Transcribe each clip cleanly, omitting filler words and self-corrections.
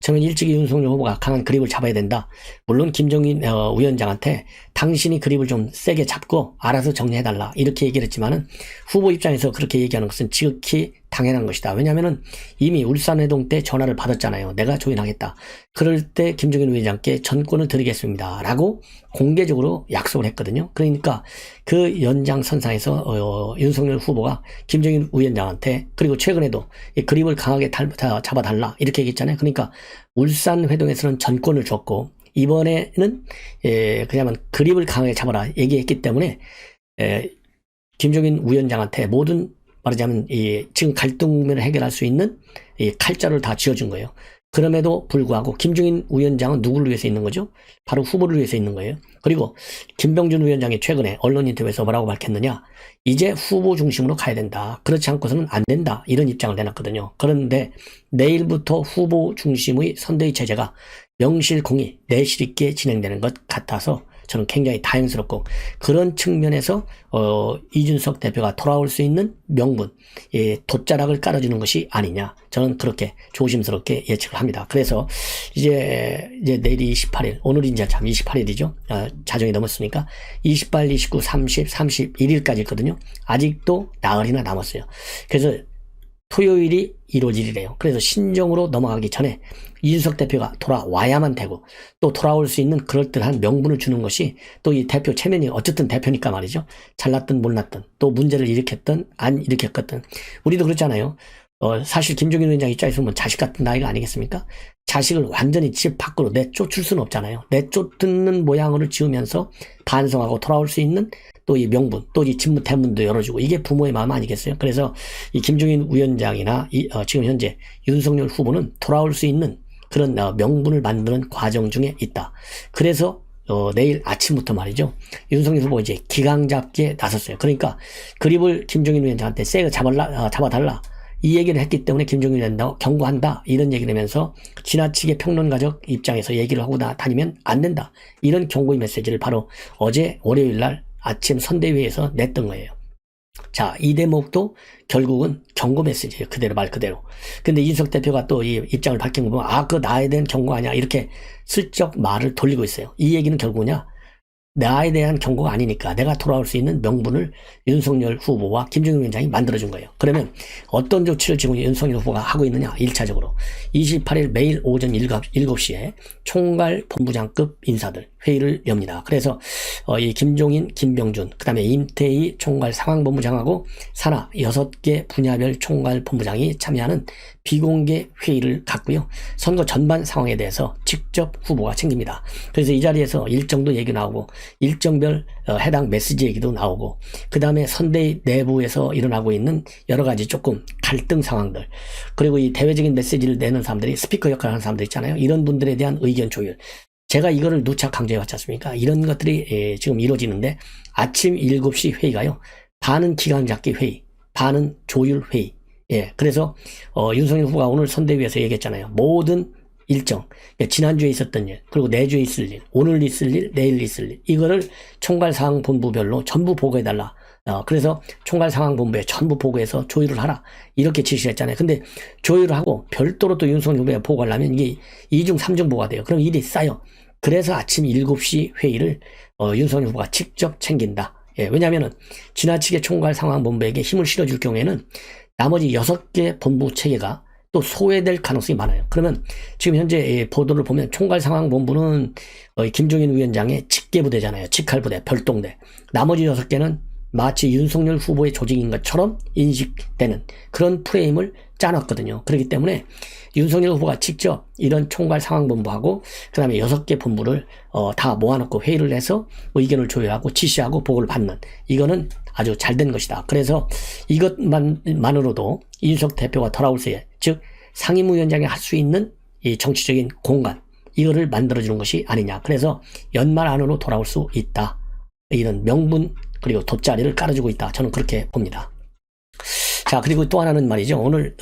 처음에 일찍이 윤석열 후보가 강한 그립을 잡아야 된다. 물론 김종인 위원장한테 당신이 그립을 좀 세게 잡고 알아서 정리해달라 이렇게 얘기를 했지만은 후보 입장에서 그렇게 얘기하는 것은 지극히 당연한 것이다. 왜냐하면은 이미 울산회동 때 전화를 받았잖아요. 내가 조인하겠다. 그럴 때 김종인 위원장께 전권을 드리겠습니다. 라고 공개적으로 약속을 했거든요. 그러니까 그 연장선상에서 윤석열 후보가 김종인 위원장한테 그리고 최근에도 이 그립을 강하게 잡아달라 이렇게 얘기했잖아요. 그러니까 울산회동에서는 전권을 줬고 이번에는 그냥 그립을 강하게 잡아라 얘기했기 때문에 김종인 위원장한테 모든 말하자면 지금 갈등 국면을 해결할 수 있는 이 칼자루를 다 쥐어준 거예요. 그럼에도 불구하고 김종인 위원장은 누구를 위해서 있는 거죠? 바로 후보를 위해서 있는 거예요. 그리고 김병준 위원장이 최근에 언론 인터뷰에서 뭐라고 밝혔느냐? 이제 후보 중심으로 가야 된다. 그렇지 않고서는 안 된다. 이런 입장을 내놨거든요. 그런데 내일부터 후보 중심의 선대위 체제가 명실공히 내실 있게 진행되는 것 같아서 저는 굉장히 다행스럽고 그런 측면에서 이준석 대표가 돌아올 수 있는 명분, 돛자락을 깔아주는 것이 아니냐 저는 그렇게 조심스럽게 예측을 합니다. 그래서 이제 내일이 28일, 오늘이 이제 참 28일이죠. 자정이 넘었으니까 28, 29, 30, 31일까지 있거든요. 아직도 나흘이나 남았어요. 그래서 토요일이 1월 1일이에요. 그래서 신정으로 넘어가기 전에 이준석 대표가 돌아와야만 되고 또 돌아올 수 있는 그럴듯한 명분을 주는 것이 또 이 대표 체면이 어쨌든 대표니까 말이죠. 잘났든 못났든 또 문제를 일으켰든 안 일으켰든 우리도 그렇잖아요. 사실 김종인 위원장 입장에서 보면 자식 같은 나이가 아니겠습니까? 자식을 완전히 집 밖으로 내쫓을 수는 없잖아요. 내쫓는 모양으로 지으면서 반성하고 돌아올 수 있는 또 이 명분, 또 이 직무대문도 열어주고 이게 부모의 마음 아니겠어요? 그래서 이 김종인 위원장이나 지금 현재 윤석열 후보는 돌아올 수 있는 그런 명분을 만드는 과정 중에 있다. 그래서 내일 아침부터 말이죠. 윤석열 후보 이제 기강 잡기에 나섰어요. 그러니까 그립을 김종인 위원장한테 세게 잡아달라. 이 얘기를 했기 때문에 김종인 위원장 경고한다. 이런 얘기를 하면서 지나치게 평론가적 입장에서 얘기를 하고 다니면 안 된다. 이런 경고의 메시지를 바로 어제 월요일 날 아침 선대위에서 냈던 거예요. 자, 이 대목도 결국은 경고 메시지예요. 그대로 말 그대로. 근데 이준석 대표가 또 이 입장을 밝힌 거 보면 그거 나에 대한 경고 아니야. 이렇게 슬쩍 말을 돌리고 있어요. 이 얘기는 결국은요. 나에 대한 경고가 아니니까 내가 돌아올 수 있는 명분을 윤석열 후보와 김종인 위원장이 만들어준 거예요. 그러면 어떤 조치를 지금 윤석열 후보가 하고 있느냐? 1차적으로 28일 매일 오전 7시에 총괄 본부장급 인사들 회의를 엽니다. 그래서 이 김종인, 김병준, 그 다음에 임태희 총괄 상황본부장하고 산하 6개 분야별 총괄 본부장이 참여하는 비공개 회의를 갖고요. 선거 전반 상황에 대해서 직접 후보가 챙깁니다. 그래서 이 자리에서 일정도 얘기 나오고 일정별 해당 메시지 얘기도 나오고 그 다음에 선대위 내부에서 일어나고 있는 여러 가지 조금 갈등 상황들 그리고 이 대외적인 메시지를 내는 사람들이 스피커 역할을 하는 사람들 있잖아요. 이런 분들에 대한 의견 조율 제가 이거를 누차 강조해 왔지 않습니까? 이런 것들이 지금 이루어지는데 아침 7시 회의가요. 반은 기강 잡기 회의, 반은 조율 회의. 그래서 윤석열 후보가 오늘 선대위에서 얘기했잖아요. 모든 일정, 지난주에 있었던 일, 그리고 내주에 있을 일, 오늘 있을 일, 내일 있을 일, 이거를 총괄상황본부별로 전부 보고해달라. 그래서 총괄상황본부에 전부 보고해서 조율을 하라. 이렇게 지시를 했잖아요. 근데 조율을 하고 별도로 또 윤석열 후보에 보고를 하면 이게 2중, 3중 보고가 돼요. 그럼 일이 쌓여. 그래서 아침 7시 회의를 윤석열 후보가 직접 챙긴다. 왜냐면은 지나치게 총괄상황본부에게 힘을 실어줄 경우에는 나머지 6개 본부 체계가 또 소외될 가능성이 많아요. 그러면 지금 현재 보도를 보면 총괄상황본부는 김종인 위원장의 직계부대잖아요. 직할부대, 별동대. 나머지 6개는 마치 윤석열 후보의 조직인 것처럼 인식되는 그런 프레임을 짜놨거든요. 그렇기 때문에 윤석열 후보가 직접 이런 총괄상황본부하고 그 다음에 6개 본부를 다 모아놓고 회의를 해서 의견을 조율하고 지시하고 보고를 받는 이거는 아주 잘된 것이다. 그래서 이것만으로도 이준석 대표가 돌아올 때, 즉 상임위원장이 할 수 있는 이 정치적인 공간 이거를 만들어주는 것이 아니냐. 그래서 연말 안으로 돌아올 수 있다. 이런 명분 그리고 돗자리를 깔아주고 있다. 저는 그렇게 봅니다. 자, 그리고 또 하나는 말이죠. 오늘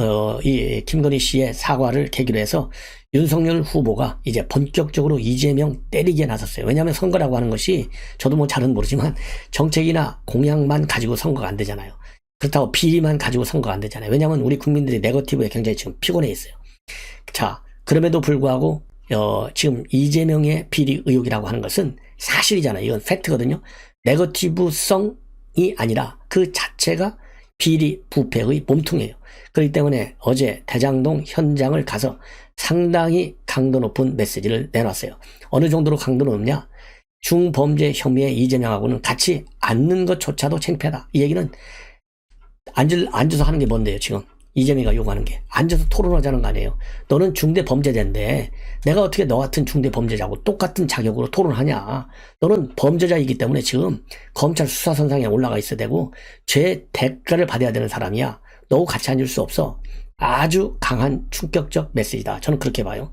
이 김건희 씨의 사과를 계기로 해서 윤석열 후보가 이제 본격적으로 이재명 때리기에 나섰어요. 왜냐하면 선거라고 하는 것이 저도 뭐 잘은 모르지만 정책이나 공약만 가지고 선거가 안 되잖아요. 그렇다고 비리만 가지고 선거가 안 되잖아요. 왜냐하면 우리 국민들이 네거티브에 굉장히 지금 피곤해 있어요. 자, 그럼에도 불구하고 지금 이재명의 비리 의혹이라고 하는 것은 사실이잖아요. 이건 팩트거든요. 네거티브성이 아니라 그 자체가 비리 부패의 몸통이에요. 그렇기 때문에 어제 대장동 현장을 가서 상당히 강도 높은 메시지를 내놨어요. 어느 정도로 강도 높냐? 중범죄 혐의의 이재명하고는 같이 앉는 것조차도 창피하다. 이 얘기는 앉아서 하는 게 뭔데요, 지금? 이재명이가 요구하는 게. 앉아서 토론하자는 거 아니에요. 너는 중대범죄자인데 내가 어떻게 너 같은 중대범죄자하고 똑같은 자격으로 토론하냐. 너는 범죄자이기 때문에 지금 검찰 수사선상에 올라가 있어야 되고 죄 대가를 받아야 되는 사람이야. 너하고 같이 앉을 수 없어. 아주 강한 충격적 메시지다. 저는 그렇게 봐요.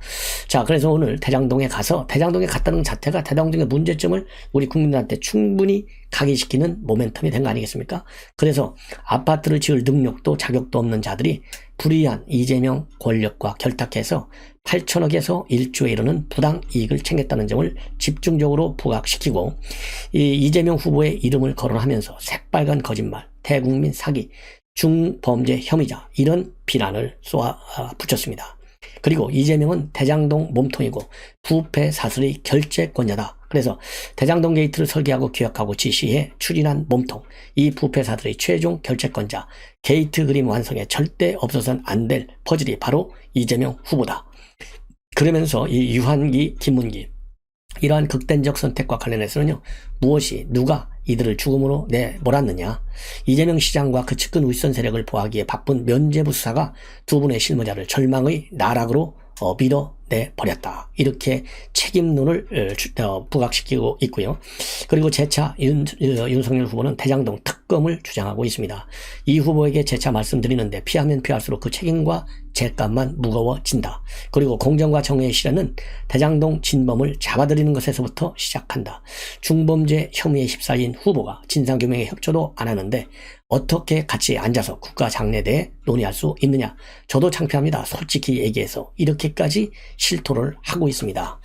자, 그래서 오늘 대장동에 가서 대장동에 갔다는 것 자체가 대장동의 문제점을 우리 국민들한테 충분히 각인시키는 모멘텀이 된 거 아니겠습니까? 그래서 아파트를 지을 능력도 자격도 없는 자들이 불이한 이재명 권력과 결탁해서 8천억에서 1조에 이르는 부당 이익을 챙겼다는 점을 집중적으로 부각시키고 이재명 후보의 이름을 거론하면서 새빨간 거짓말, 대국민 사기, 중범죄 혐의자 이런 비난을 쏘아 붙였습니다. 그리고 이재명은 대장동 몸통이고 부패 사슬의 결재권자다. 그래서 대장동 게이트를 설계하고 기획하고 지시해 추진한 몸통, 이 부패 사슬의 최종 결재권자, 게이트 그림 완성에 절대 없어서는 안 될 퍼즐이 바로 이재명 후보다. 그러면서 이 유한기, 김문기 이러한 극단적 선택과 관련해서는요, 무엇이 누가 이들을 죽음으로 내몰았느냐. 이재명 시장과 그 측근 윗선 세력을 보호하기에 바쁜 면죄부 수사가 두 분의 실무자를 절망의 나락으로 밀어내버렸다. 이렇게 책임론을 부각시키고 있고요. 그리고 재차 윤석열 후보는 대장동 특검을 주장하고 있습니다. 이 후보에게 재차 말씀드리는데 피하면 피할수록 그 책임과 죄값만 무거워진다. 그리고 공정과 정의의 실현은 대장동 진범을 잡아들이는 것에서부터 시작한다. 중범죄 혐의에 휩싸인 후보가 진상규명에 협조도 안 하는데 어떻게 같이 앉아서 국가 장래에 대해 논의할 수 있느냐. 저도 창피합니다. 솔직히 얘기해서 이렇게까지 실토를 하고 있습니다.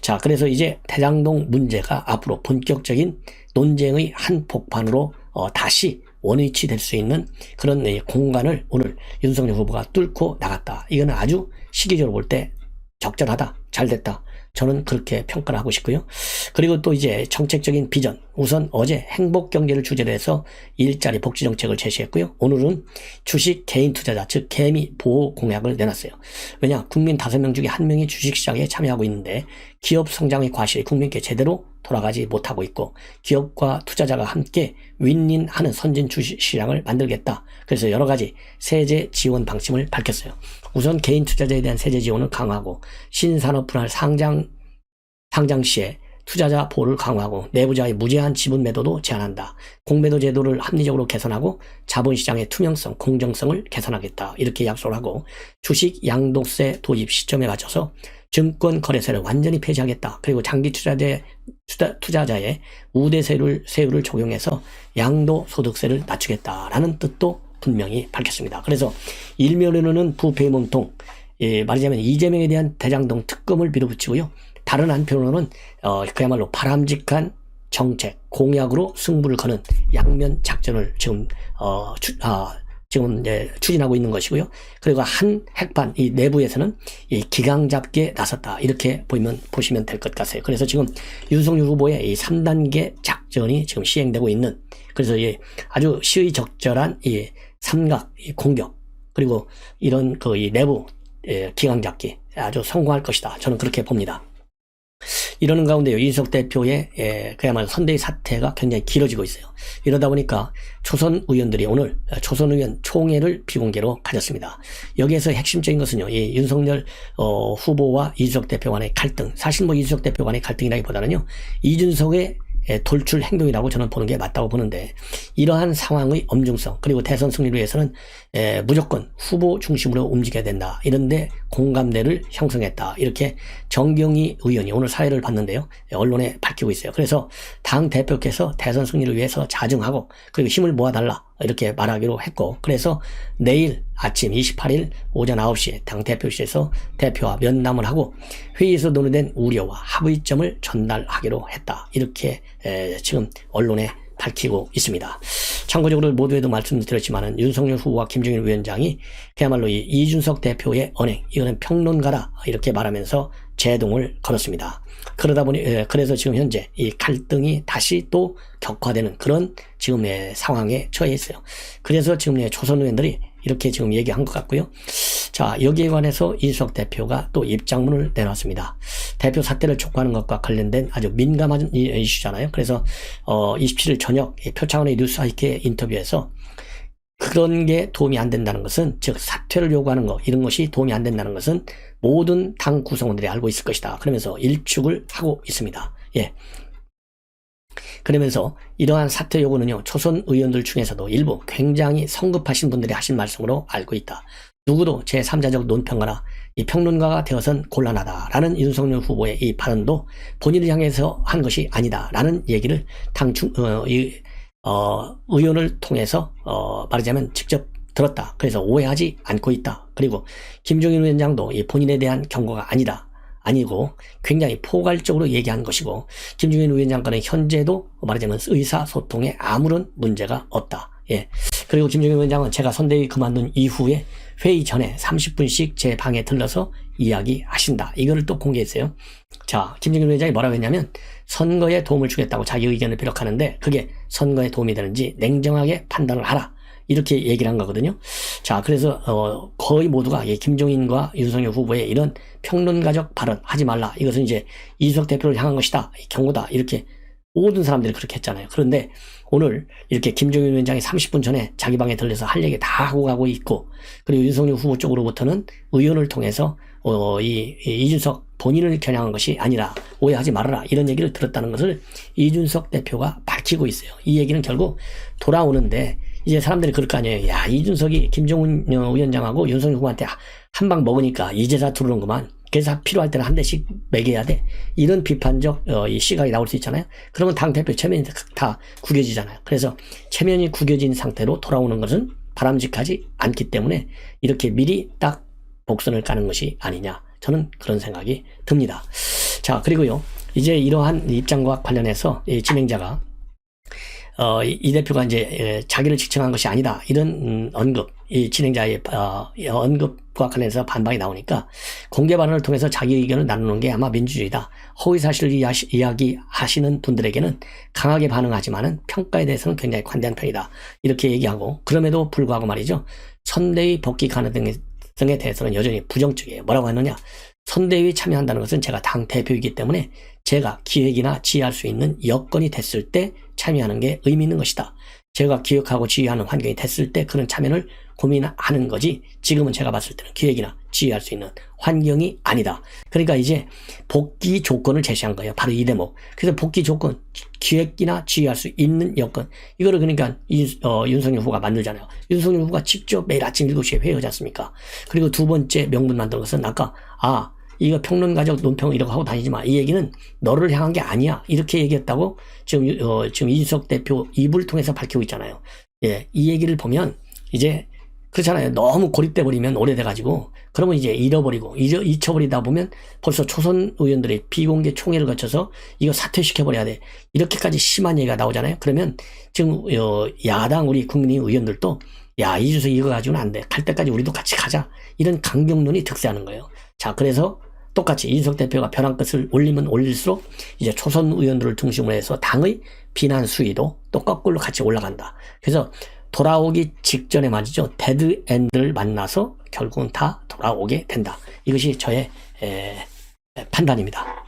자, 그래서 이제 대장동 문제가 앞으로 본격적인 논쟁의 한복판으로 다시 원위치 될 수 있는 그런 공간을 오늘 윤석열 후보가 뚫고 나갔다. 이거는 아주 시기적으로 볼 때 적절하다, 잘됐다. 저는 그렇게 평가를 하고 싶고요. 그리고 또 이제 정책적인 비전. 우선 어제 행복경제를 주제로 해서 일자리 복지 정책을 제시했고요. 오늘은 주식 개인 투자자, 즉 개미 보호 공약을 내놨어요. 왜냐? 국민 5명 중에 1명이 주식시장에 참여하고 있는데 기업 성장의 과실이 국민께 제대로 돌아가지 못하고 있고 기업과 투자자가 함께 윈윈하는 선진 주식시장을 만들겠다. 그래서 여러 가지 세제 지원 방침을 밝혔어요. 우선 개인 투자자에 대한 세제 지원을 강화하고 신산업 분할 상장 시에 투자자 보호를 강화하고 내부자의 무제한 지분 매도도 제한한다. 공매도 제도를 합리적으로 개선하고 자본시장의 투명성, 공정성을 개선하겠다. 이렇게 약속을 하고 주식 양도세 도입 시점에 맞춰서 증권거래세를 완전히 폐지하겠다. 그리고 장기 투자자의 우대세율을 적용해서 양도소득세를 낮추겠다라는 뜻도 분명히 밝혔습니다. 그래서 일면으로는 부패의 몸통, 말하자면 이재명에 대한 대장동 특검을 밀어붙이고요. 다른 한편으로는 그야말로 바람직한 정책, 공약으로 승부를 거는 양면 작전을 지금 추진하고 있는 것이고요. 그리고 한 핵판, 이 내부에서는 이 기강 잡기에 나섰다. 이렇게 보시면 될 것 같아요. 그래서 지금 윤석열 후보의 이 3단계 작전이 지금 시행되고 있는, 그래서 아주 시의적절한 이 삼각, 이 공격, 그리고 이런 이 내부 기강 잡기 아주 성공할 것이다. 저는 그렇게 봅니다. 이러는 가운데요, 이준석 대표의 그야말로 선대위 사태가 굉장히 길어지고 있어요. 이러다 보니까 초선 의원들이 오늘 초선 의원 총회를 비공개로 가졌습니다. 여기에서 핵심적인 것은요, 이 윤석열 후보와 이준석 대표 간의 갈등, 사실 이준석 대표 간의 갈등이라기보다는요, 이준석의 돌출 행동이라고 저는 보는 게 맞다고 보는데, 이러한 상황의 엄중성, 그리고 대선 승리를 위해서는 무조건 후보 중심으로 움직여야 된다. 이런데 공감대를 형성했다. 이렇게 정경희 의원이 오늘 사회를 봤는데요, 언론에 밝히고 있어요. 그래서 당 대표께서 대선 승리를 위해서 자증하고 그리고 힘을 모아달라 이렇게 말하기로 했고, 그래서 내일 아침 28일 오전 9시에 당 대표실에서 대표와 면담을 하고 회의에서 논의된 우려와 합의점을 전달하기로 했다. 이렇게 지금 언론에 밝히고 있습니다. 참고적으로 모두에도 말씀드렸지만은 윤석열 후보와 김종인 위원장이 그야말로 이 이준석 대표의 언행, 이거는 평론가다 이렇게 말하면서 제동을 걸었습니다. 그러다 보니 그래서 지금 현재 이 갈등이 다시 또 격화되는 그런 지금의 상황에 처해 있어요. 그래서 지금 조선 의원들이 이렇게 지금 얘기한 것 같고요. 자, 여기에 관해서 이준석 대표가 또 입장문을 내놨습니다. 대표 사퇴를 촉구하는 것과 관련된 아주 민감한 이슈잖아요. 그래서 27일 저녁 표창원의 뉴스하이크의 인터뷰에서 그런 게 도움이 안 된다는 것은, 즉 사퇴를 요구하는 거, 이런 것이 도움이 안 된다는 것은 모든 당 구성원들이 알고 있을 것이다. 그러면서 일축을 하고 있습니다. 예. 그러면서 이러한 사퇴 요구는요, 초선 의원들 중에서도 일부 굉장히 성급하신 분들이 하신 말씀으로 알고 있다. 누구도 제3자적 논평가나 이 평론가가 되어선 곤란하다라는 윤석열 후보의 이 발언도 본인을 향해서 한 것이 아니다라는 얘기를 의원을 통해서 말하자면 직접 들었다. 그래서 오해하지 않고 있다. 그리고 김종인 위원장도 이 본인에 대한 경고가 아니고 굉장히 포괄적으로 얘기한 것이고, 김종인 위원장과는 현재도 말하자면 의사소통에 아무런 문제가 없다. 예. 그리고 김종인 위원장은 제가 선대위 그만둔 이후에 회의 전에 30분씩 제 방에 들러서 이야기하신다. 이거를 또 공개했어요. 자, 김종인 위원장이 뭐라고 했냐면 선거에 도움을 주겠다고 자기 의견을 비력하는데 그게 선거에 도움이 되는지 냉정하게 판단을 하라. 이렇게 얘기를 한 거거든요. 자, 그래서 거의 모두가 김종인과 윤석열 후보의 이런 평론가적 발언 하지 말라. 이것은 이제 이준석 대표를 향한 것이다. 경고다. 이렇게 모든 사람들이 그렇게 했잖아요. 그런데 오늘 이렇게 김종인 위원장이 30분 전에 자기 방에 들려서 할 얘기 다 하고 가고 있고, 그리고 윤석열 후보 쪽으로부터는 의원을 통해서 이준석 본인을 겨냥한 것이 아니라 오해하지 말아라, 이런 얘기를 들었다는 것을 이준석 대표가 밝히고 있어요. 이 얘기는 결국 돌아오는데, 이제 사람들이 그럴 거 아니에요. 야, 이준석이 김종인 위원장하고 윤석열 후보한테 한 방 먹으니까 이제자 두르는구만. 그래서 필요할 때는 한 대씩 매겨야 돼. 이런 비판적 이 시각이 나올 수 있잖아요. 그러면 당대표 체면이 다 구겨지잖아요. 그래서 체면이 구겨진 상태로 돌아오는 것은 바람직하지 않기 때문에 이렇게 미리 딱 복선을 까는 것이 아니냐, 저는 그런 생각이 듭니다. 자, 그리고요, 이제 이러한 입장과 관련해서 이 진행자가 이 대표가 이제 자기를 지칭한 것이 아니다, 이런 언급, 이 진행자의 언급과 관련해서 반박이 나오니까 공개 발언을 통해서 자기 의견을 나누는 게 아마 민주주의다. 허위사실을 이야기하시는 분들에게는 강하게 반응하지만은 평가에 대해서는 굉장히 관대한 편이다. 이렇게 얘기하고, 그럼에도 불구하고 말이죠, 선대위 복귀 가능성에 대해서는 여전히 부정적이에요. 뭐라고 했느냐? 선대위 참여한다는 것은 제가 당 대표이기 때문에 제가 기획이나 지휘할 수 있는 여건이 됐을 때 참여하는 게 의미 있는 것이다. 제가 기획하고 지휘하는 환경이 됐을 때 그런 참여를 고민하는 거지, 지금은 제가 봤을 때는 기획이나 지휘할 수 있는 환경이 아니다. 그러니까 이제 복귀 조건을 제시한 거예요. 바로 이 대목. 그래서 복귀 조건, 기획이나 지휘할 수 있는 여건, 이거를 그러니까 윤석열 후보가 만들잖아요. 윤석열 후보가 직접 매일 아침 7시에 회의하지 않습니까? 그리고 두 번째 명분 만든 것은 아까 이거 평론가적 논평 이런 거 하고 다니지 마, 이 얘기는 너를 향한 게 아니야, 이렇게 얘기했다고 지금 이준석 대표 입을 통해서 밝히고 있잖아요. 예, 이 얘기를 보면 이제 그렇잖아요. 너무 고립돼 버리면 오래돼가지고 그러면 이제 잊혀버리다 보면 벌써 초선 의원들이 비공개 총회를 거쳐서 이거 사퇴시켜버려야 돼, 이렇게까지 심한 얘기가 나오잖아요. 그러면 지금 야당 우리 국민 의원들도 야, 이준석 이거 가지고는 안 돼, 갈 때까지 우리도 같이 가자, 이런 강경론이 득세하는 거예요. 자, 그래서 똑같이 이준석 대표가 벼랑 끝을 올리면 올릴수록 이제 초선 의원들을 중심으로 해서 당의 비난 수위도 또 거꾸로 같이 올라간다. 그래서 돌아오기 직전에 말이죠, 데드엔드를 만나서 결국은 다 돌아오게 된다. 이것이 저의 판단입니다.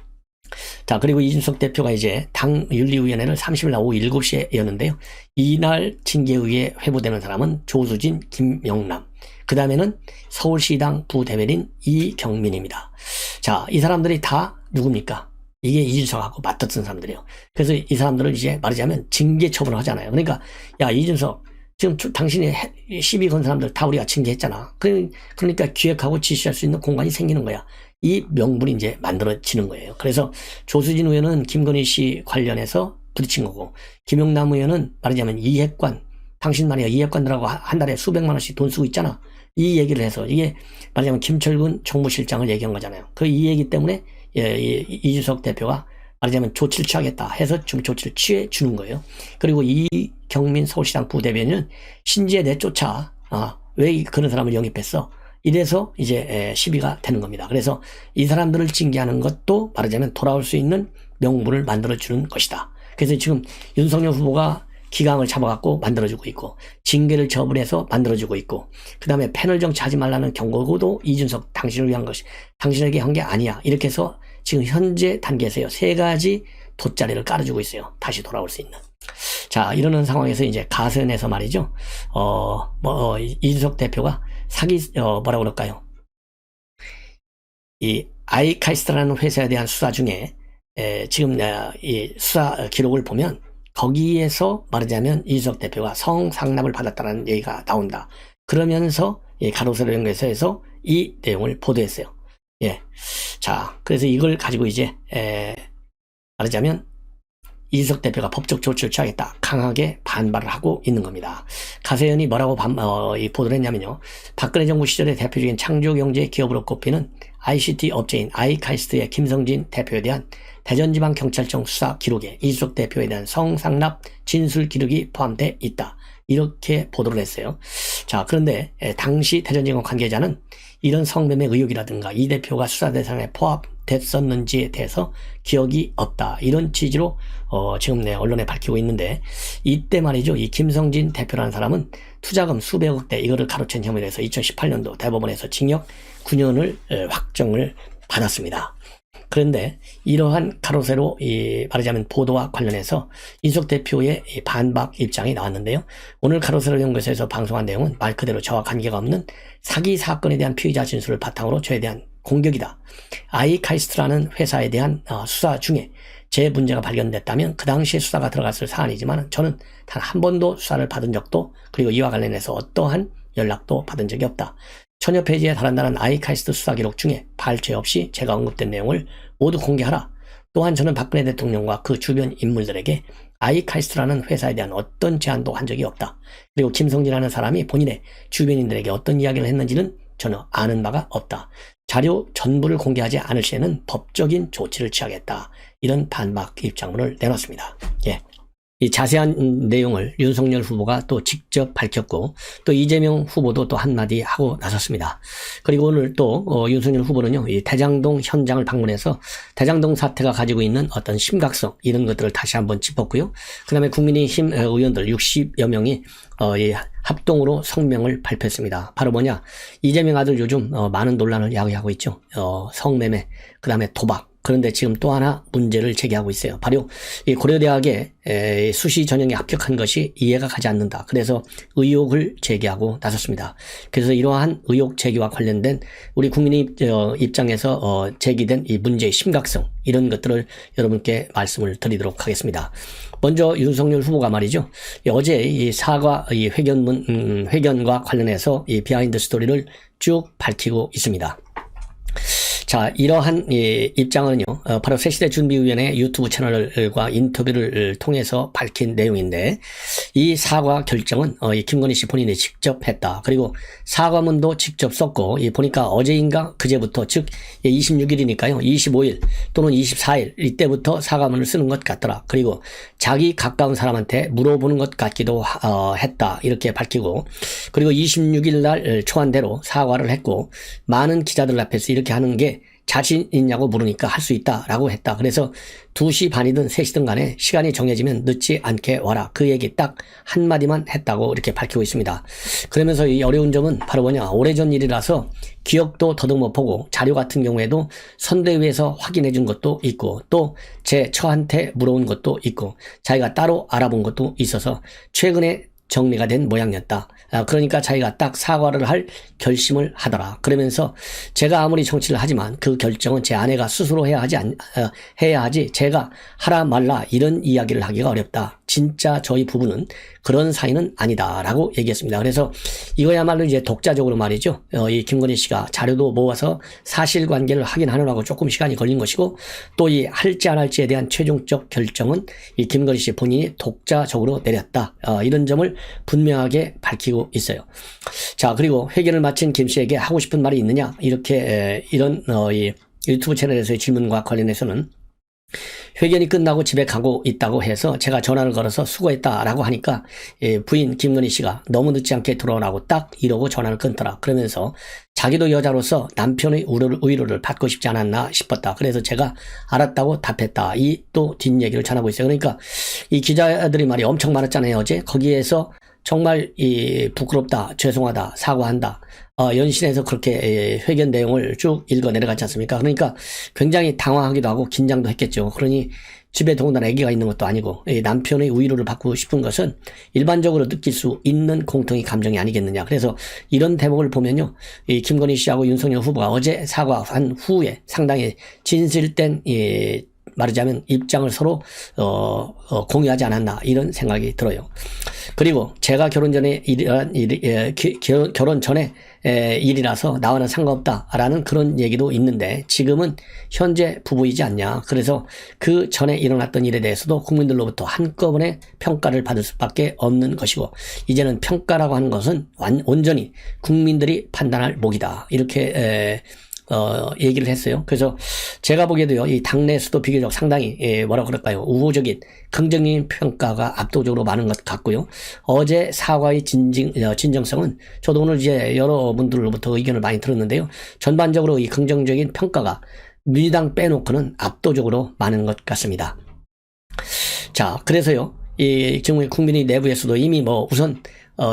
자, 그리고 이준석 대표가 이제 당 윤리위원회를 30일 날 오후 7시에 여는데요. 이날 징계의에 회부되는 사람은 조수진, 김영남, 그 다음에는 서울시당 부대변인 이경민입니다. 자, 이 사람들이 다 누굽니까? 이게 이준석하고 맞붙은 사람들이에요. 그래서 이 사람들을 이제 말하자면 징계 처분을 하잖아요. 그러니까 야, 이준석, 지금 당신이 시비 건 사람들 다 우리가 징계했잖아. 그러니까 기획하고 지시할 수 있는 공간이 생기는 거야. 이 명분이 이제 만들어지는 거예요. 그래서 조수진 의원은 김건희 씨 관련해서 부딪힌 거고, 김영남 의원은 말하자면 이핵관, 당신 말이야, 이핵관들하고 한 달에 수백만 원씩 돈 쓰고 있잖아, 이 얘기를 해서 이게 말하자면 김철근 정무실장을 얘기한 거잖아요. 이 얘기 때문에 이준석 대표가 말하자면 조치를 취하겠다 해서 좀 조치를 취해 주는 거예요. 그리고 이경민 서울시당 부대변인은 신지에 내쫓아, 왜 그런 사람을 영입했어? 이래서 이제 시비가 되는 겁니다. 그래서 이 사람들을 징계하는 것도 말하자면 돌아올 수 있는 명분을 만들어주는 것이다. 그래서 지금 윤석열 후보가 기강을 잡아갖고 만들어주고 있고, 징계를 처분해서 만들어주고 있고, 그 다음에 패널 정치하지 말라는 경고도 이준석 당신을 위한 것이, 당신에게 한 게 아니야. 이렇게 해서 지금 현재 단계에서요, 3가지 돗자리를 깔아주고 있어요. 다시 돌아올 수 있는. 자, 이러는 상황에서 이제 가선에서 말이죠. 이준석 대표가 뭐라 그럴까요? 이 아이카이스트라는 회사에 대한 수사 중에, 지금 이 수사 기록을 보면, 거기에서 말하자면 이준석 대표가 성상납을 받았다는 얘기가 나온다. 그러면서 가로세로 연결해서 이 내용을 보도했어요. 예. 자, 그래서 이걸 가지고 이제 말하자면 이준석 대표가 법적 조치를 취하겠다. 강하게 반발을 하고 있는 겁니다. 가세연이 뭐라고 보도를 했냐면요. 박근혜 정부 시절에 대표적인 창조경제 기업으로 꼽히는 ICT 업체인 아이카이스트의 김성진 대표에 대한 대전지방경찰청 수사 기록에 이준석 대표에 대한 성상납 진술 기록이 포함되어 있다. 이렇게 보도를 했어요. 자, 그런데 당시 대전지검 관계자는 이런 성매매 의혹이라든가 이 대표가 수사 대상에 포함됐었는지에 대해서 기억이 없다. 이런 취지로 지금 언론에 밝히고 있는데, 이때 말이죠. 이 김성진 대표라는 사람은 투자금 수백억대 이거를 가로챈 혐의로 해서 2018년도 대법원에서 징역 9년을 확정을 받았습니다. 그런데 이러한 가로세로 말하자면 보도와 관련해서 이준석 대표의 반박 입장이 나왔는데요. 오늘 가로세로 연구소에서 방송한 내용은 말 그대로 저와 관계가 없는 사기 사건에 대한 피의자 진술을 바탕으로 저에 대한 공격이다. 아이카이스트라는 회사에 대한 수사 중에 제 문제가 발견됐다면 그 당시에 수사가 들어갔을 사안이지만 저는 단 한 번도 수사를 받은 적도, 그리고 이와 관련해서 어떠한 연락도 받은 적이 없다. 천여 페이지에 달한다는 아이카이스트 수사 기록 중에 발췌 없이 제가 언급된 내용을 모두 공개하라. 또한 저는 박근혜 대통령과 그 주변 인물들에게 아이카이스트라는 회사에 대한 어떤 제안도 한 적이 없다. 그리고 김성진이라는 사람이 본인의 주변인들에게 어떤 이야기를 했는지는 전혀 아는 바가 없다. 자료 전부를 공개하지 않을 시에는 법적인 조치를 취하겠다. 이런 반박 입장문을 내놨습니다. 예. 이 자세한 내용을 윤석열 후보가 또 직접 밝혔고, 또 이재명 후보도 또 한마디 하고 나섰습니다. 그리고 오늘 또 윤석열 후보는요, 이 대장동 현장을 방문해서 대장동 사태가 가지고 있는 어떤 심각성, 이런 것들을 다시 한번 짚었고요. 그 다음에 국민의힘 의원들 60여 명이 합동으로 성명을 발표했습니다. 바로 뭐냐, 이재명 아들 요즘 많은 논란을 야기하고 있죠. 성매매, 그 다음에 도박. 그런데 지금 또 하나 문제를 제기하고 있어요. 바로 이 고려대학에 수시 전형에 합격한 것이 이해가 가지 않는다. 그래서 의혹을 제기하고 나섰습니다. 그래서 이러한 의혹 제기와 관련된 우리 국민의 입장에서 제기된 이 문제의 심각성, 이런 것들을 여러분께 말씀을 드리도록 하겠습니다. 먼저 윤석열 후보가 말이죠. 어제 이 사과 회견과 관련해서 이 비하인드 스토리를 쭉 밝히고 있습니다. 자, 이러한 입장은요, 바로 새시대 준비위원회 유튜브 채널과 인터뷰를 통해서 밝힌 내용인데, 이 사과 결정은 이 김건희 씨 본인이 직접 했다. 그리고 사과문도 직접 썼고, 보니까 어제인가 그제부터, 즉 26일이니까요 25일 또는 24일 이때부터 사과문을 쓰는 것 같더라. 그리고 자기 가까운 사람한테 물어보는 것 같기도 했다. 이렇게 밝히고, 그리고 26일 날 초안대로 사과를 했고, 많은 기자들 앞에서 이렇게 하는 게 자신 있냐고 물으니까 할 수 있다라고 했다. 그래서 2시 반이든 3시든 간에 시간이 정해지면 늦지 않게 와라. 그 얘기 딱 한마디만 했다고 이렇게 밝히고 있습니다. 그러면서 이 어려운 점은 바로 뭐냐, 오래전 일이라서 기억도 더듬어 보고, 자료 같은 경우에도 선대위에서 확인해 준 것도 있고, 또 제 처한테 물어온 것도 있고, 자기가 따로 알아본 것도 있어서 최근에 정리가 된 모양이었다. 그러니까 자기가 딱 사과를 할 결심을 하더라. 그러면서 제가 아무리 정치를 하지만 그 결정은 제 아내가 스스로 해야 하지 제가 하라 말라 이런 이야기를 하기가 어렵다. 진짜 저희 부부는 그런 사이는 아니다 라고 얘기했습니다. 그래서 이거야말로 이제 독자적으로 말이죠. 이 김건희 씨가 자료도 모아서 사실관계를 확인하느라고 조금 시간이 걸린 것이고, 또 이 할지 안 할지에 대한 최종적 결정은 이 김건희 씨 본인이 독자적으로 내렸다. 이런 점을 분명하게 밝히고 있어요. 자, 그리고 회견을 마친 김 씨에게 하고 싶은 말이 있느냐, 이렇게 이런 이 유튜브 채널에서의 질문과 관련해서는 회견이 끝나고 집에 가고 있다고 해서 제가 전화를 걸어서 수고했다라고 하니까 부인 김건희 씨가 너무 늦지 않게 들어오라고 딱 이러고 전화를 끊더라. 그러면서 자기도 여자로서 남편의 위로를 받고 싶지 않았나 싶었다. 그래서 제가 알았다고 답했다. 이 또 뒷얘기를 전하고 있어요. 그러니까 이 기자들이 말이 엄청 많았잖아요. 어제 거기에서 정말 부끄럽다, 죄송하다, 사과한다. 연신해서 그렇게 회견 내용을 쭉 읽어 내려갔지 않습니까? 그러니까 굉장히 당황하기도 하고 긴장도 했겠죠. 그러니 집에 더군다나 아기가 있는 것도 아니고 남편의 위로를 받고 싶은 것은 일반적으로 느낄 수 있는 공통의 감정이 아니겠느냐. 그래서 이런 대목을 보면요, 이 김건희 씨하고 윤석열 후보가 어제 사과한 후에 상당히 진실된 말하자면 입장을 서로 공유하지 않았나 이런 생각이 들어요. 그리고 제가 결혼 전에 결혼 전에 일이라서 나와는 상관없다라는 그런 얘기도 있는데 지금은 현재 부부이지 않냐. 그래서 그 전에 일어났던 일에 대해서도 국민들로부터 한꺼번에 평가를 받을 수밖에 없는 것이고 이제는 평가라고 하는 것은 온전히 국민들이 판단할 몫이다. 이렇게 얘기를 했어요. 그래서 제가 보기에도요, 이 당내에서도 비교적 상당히, 뭐라 그럴까요? 우호적인, 긍정적인 평가가 압도적으로 많은 것 같고요. 어제 사과의 진정성은 저도 오늘 이제 여러분들로부터 의견을 많이 들었는데요. 전반적으로 이 긍정적인 평가가 민주당 빼놓고는 압도적으로 많은 것 같습니다. 자, 그래서요, 지금 국민의 내부에서도 이미 우선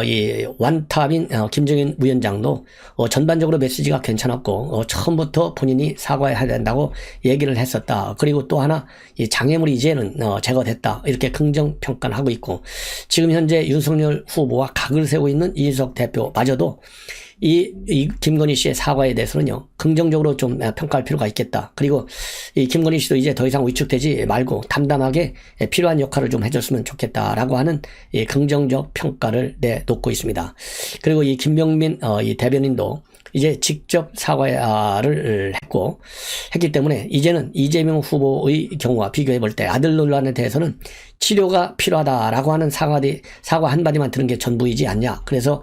이 완탑인 김정인 위원장도 전반적으로 메시지가 괜찮았고 처음부터 본인이 사과해야 된다고 얘기를 했었다. 그리고 또 하나 이 장애물이 이제는 제거됐다. 이렇게 긍정 평가를 하고 있고 지금 현재 윤석열 후보와 각을 세우고 있는 이준석 대표마저도 이 김건희 씨의 사과에 대해서는요, 긍정적으로 좀 평가할 필요가 있겠다. 그리고 이 김건희 씨도 이제 더 이상 위축되지 말고 담담하게 필요한 역할을 좀 해줬으면 좋겠다라고 하는 이 긍정적 평가를 내놓고 있습니다. 그리고 이 김병민 이 대변인도 이제 직접 사과를 했기 때문에 이제는 이재명 후보의 경우와 비교해 볼 때 아들 논란에 대해서는 치료가 필요하다라고 하는 사과 한마디만 들은 게 전부이지 않냐. 그래서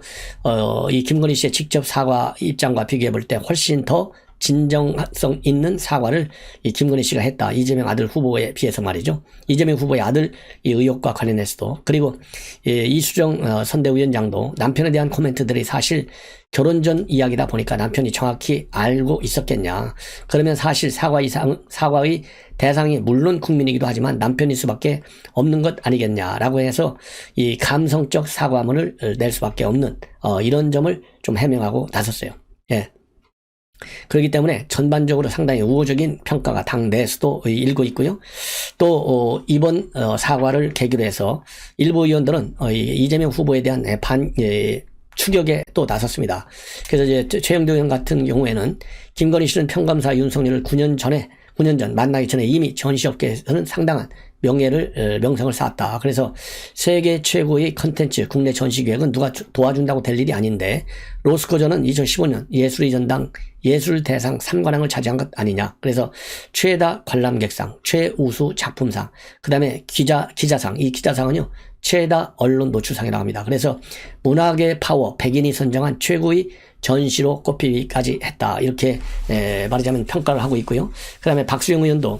이 김건희 씨의 직접 사과 입장과 비교해 볼 때 훨씬 더 진정성 있는 사과를 이 김건희 씨가 했다. 이재명 아들 후보에 비해서 말이죠. 이재명 후보의 아들 이 의혹과 관련해서도. 그리고 이수정 선대위원장도 남편에 대한 코멘트들이 사실 결혼 전 이야기다 보니까 남편이 정확히 알고 있었겠냐. 그러면 사실 사과의 대상이 물론 국민이기도 하지만 남편일 수밖에 없는 것 아니겠냐라고 해서 이 감성적 사과문을 낼 수밖에 없는 이런 점을 좀 해명하고 나섰어요. 예. 그렇기 때문에 전반적으로 상당히 우호적인 평가가 당 내에서도 일고 있고요. 또 이번 사과를 계기로 해서 일부 의원들은 이재명 후보에 대한 추격에 또 나섰습니다. 그래서 이제 최영도 의원 같은 경우에는 김건희 씨는 평검사 윤석열을 9년 전 만나기 전에 이미 전시업계에서는 상당한 명성을 쌓았다. 그래서 세계 최고의 컨텐츠 국내 전시 기획은 누가 도와준다고 될 일이 아닌데 로스코저는 2015년 예술의 전당 예술대상 3관왕을 차지한 것 아니냐. 그래서 최다 관람객상, 최우수 작품상, 그 다음에 기자상, 이 기자상은요 최다 언론 노출상이라고 합니다. 그래서 문학의 파워 100인이 선정한 최고의 전시로 꼽히기까지 했다. 이렇게 말하자면 평가를 하고 있고요. 그 다음에 박수영 의원도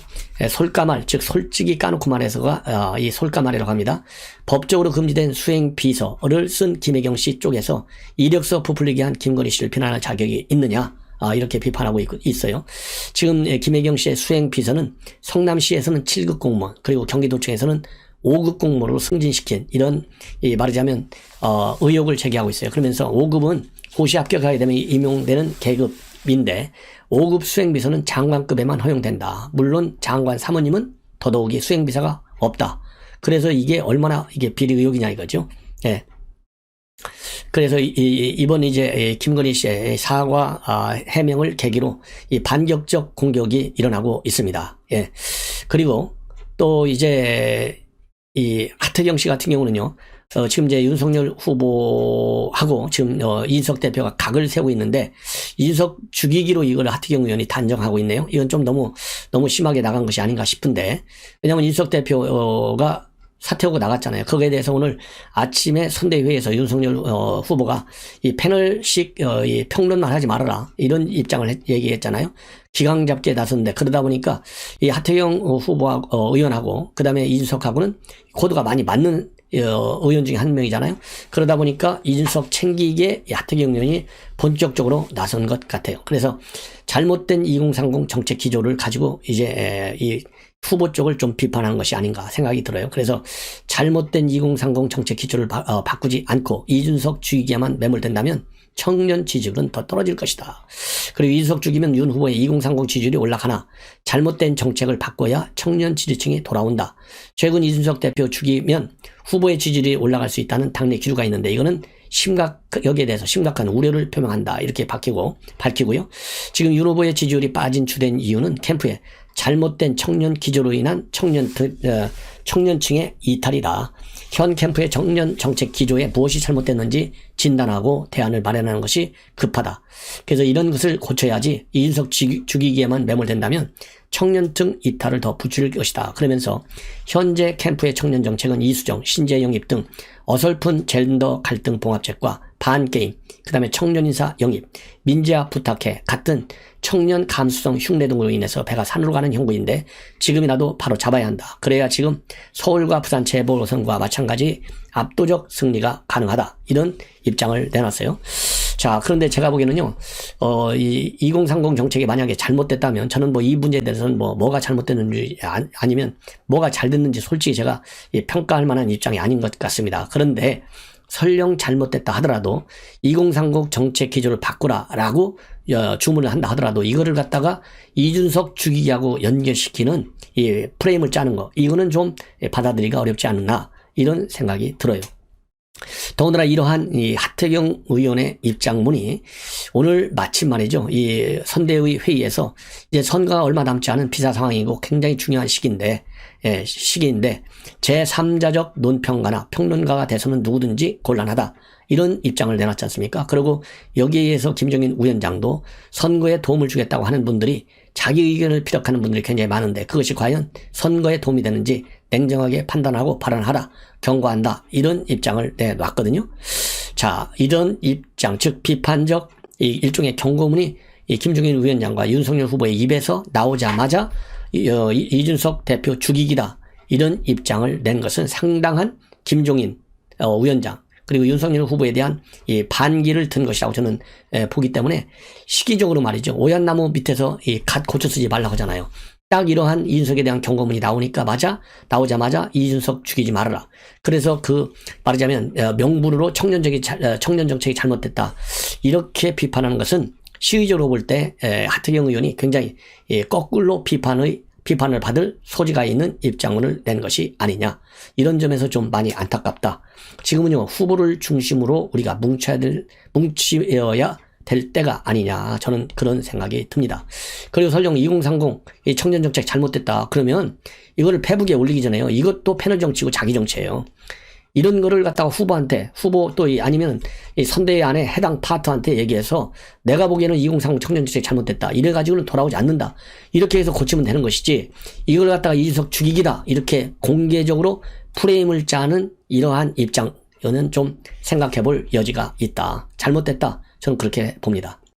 솔까말, 즉 솔직히 까놓고 말해서가 이 솔까말이라고 합니다. 법적으로 금지된 수행 비서를 쓴 김혜경 씨 쪽에서 이력서 부풀리게 한 김건희 씨를 비난할 자격이 있느냐. 이렇게 비판하고 있어요. 지금 김혜경 씨의 수행 비서는 성남시에서는 7급 공무원, 그리고 경기도청에서는 5급 공무원으로 승진시킨 이런 말하자면 의혹을 제기하고 있어요. 그러면서 5급은 고시 합격하게 되면 임용되는 계급인데 5급 수행비서는 장관급에만 허용된다. 물론 장관 사모님은 더더욱이 수행비서가 없다. 그래서 이게 얼마나 이게 비리 의혹이냐 이거죠. 예. 그래서 이번 이제 김건희 씨의 사과 해명을 계기로 이 반격적 공격이 일어나고 있습니다. 예. 그리고 또 이제 이 하태경 씨 같은 경우는요. 지금 이제 윤석열 후보하고 지금 이준석 대표가 각을 세우고 있는데 이준석 죽이기로 이걸 하태경 의원이 단정하고 있네요. 이건 좀 너무 심하게 나간 것이 아닌가 싶은데 왜냐하면 이준석 대표가 사퇴하고 나갔잖아요. 거기에 대해서 오늘 아침에 선대위에서 윤석열 후보가 이 패널식 이 평론만 하지 말아라 이런 입장을 얘기했잖아요. 기강 잡기에 나섰는데 그러다 보니까 이 하태경 후보와 의원하고 그다음에 이준석하고는 코드가 많이 맞는 의원 중에 한 명이잖아요. 그러다 보니까 이준석 챙기기에 하태경 의원이 본격적으로 나선 것 같아요. 그래서 잘못된 2030 정책 기조를 가지고 이제 이 후보 쪽을 좀 비판한 것이 아닌가 생각이 들어요. 그래서 잘못된 2030 정책 기조를 바꾸지 않고 이준석 주기에만 매몰된다면 청년 지지율은 더 떨어질 것이다. 그리고 이준석 죽이면 윤 후보의 2030 지지율이 올라가나 잘못된 정책을 바꿔야 청년 지지층이 돌아온다. 최근 이준석 대표 죽이면 후보의 지지율이 올라갈 수 있다는 당내 기류가 있는데 이거는 여기에 대해서 심각한 우려를 표명한다. 이렇게 밝히고요. 지금 윤 후보의 지지율이 빠진 주된 이유는 캠프에 잘못된 청년 기조로 인한 청년층의 이탈이다. 현 캠프의 청년 정책 기조에 무엇이 잘못됐는지 진단하고 대안을 마련하는 것이 급하다. 그래서 이런 것을 고쳐야지 이준석 죽이기에만 매몰된다면 청년층 이탈을 더 부추길 것이다. 그러면서 현재 캠프의 청년 정책은 이수정, 신재 영입 등 어설픈 젠더 갈등 봉합책과 반게임, 그 다음에 청년인사 영입, 민재화 부탁해 같은 청년 감수성 흉내 등으로 인해서 배가 산으로 가는 형국인데 지금이라도 바로 잡아야 한다. 그래야 지금 서울과 부산 재보궐선거와 마찬가지 압도적 승리가 가능하다. 이런 입장을 내놨어요. 자, 그런데 제가 보기에는요, 이 2030 정책이 만약에 잘못됐다면 저는 뭐 이 문제에 대해서는 뭐가 잘못됐는지 아니면 뭐가 잘 됐는지 솔직히 제가 평가할 만한 입장이 아닌 것 같습니다. 그런데 설령 잘못됐다 하더라도 2030 정책 기조를 바꾸라라고 주문을 한다 하더라도 이거를 갖다가 이준석 죽이기하고 연결시키는 이 프레임을 짜는 거 이거는 좀 받아들이기가 어렵지 않나 이런 생각이 들어요. 더군다나 이러한 이 하태경 의원의 입장문이 오늘 마침 말이죠. 이 선대위 회의에서 이제 선거가 얼마 남지 않은 비사 상황이고 굉장히 중요한 시기인데 제3자적 논평가나 평론가가 돼서는 누구든지 곤란하다. 이런 입장을 내놨지 않습니까? 그리고 여기에 의해서 김종인 위원장도 선거에 도움을 주겠다고 하는 분들이 자기 의견을 피력하는 분들이 굉장히 많은데 그것이 과연 선거에 도움이 되는지 냉정하게 판단하고 발언하라, 경고한다. 이런 입장을 내놨거든요. 자, 이런 입장, 즉 비판적 일종의 경고문이 이 김종인 위원장과 윤석열 후보의 입에서 나오자마자 이준석 대표 죽이기다. 이런 입장을 낸 것은 상당한 김종인 위원장 그리고 윤석열 후보에 대한 이 반기를 든 것이라고 저는 보기 때문에 시기적으로 말이죠. 오얏나무 밑에서 이 갓 고쳐 쓰지 말라고 하잖아요. 딱 이러한 이준석에 대한 경고문이 나오자마자 이준석 죽이지 말아라. 그래서 말하자면 명분으로 청년 정책이 잘못됐다. 이렇게 비판하는 것은 시의적으로 볼 때 하태경 의원이 굉장히 거꾸로 비판을 받을 소지가 있는 입장문을 낸 것이 아니냐. 이런 점에서 좀 많이 안타깝다. 지금은요, 후보를 중심으로 우리가 뭉치어야 될 때가 아니냐. 저는 그런 생각이 듭니다. 그리고 설령 2030 이 청년 정책 잘못됐다. 그러면 이거를 페북에 올리기 전에요. 이것도 패널 정치고 자기 정치예요. 이런 거를 갖다가 후보 또 아니면 이 선대위 안에 해당 파트한테 얘기해서 내가 보기에는 2030 청년 정책 잘못됐다. 이래가지고는 돌아오지 않는다. 이렇게 해서 고치면 되는 것이지 이걸 갖다가 이준석 죽이기다. 이렇게 공개적으로 프레임을 짜는 이러한 입장은 좀 생각해 볼 여지가 있다. 잘못됐다. 저는 그렇게 봅니다.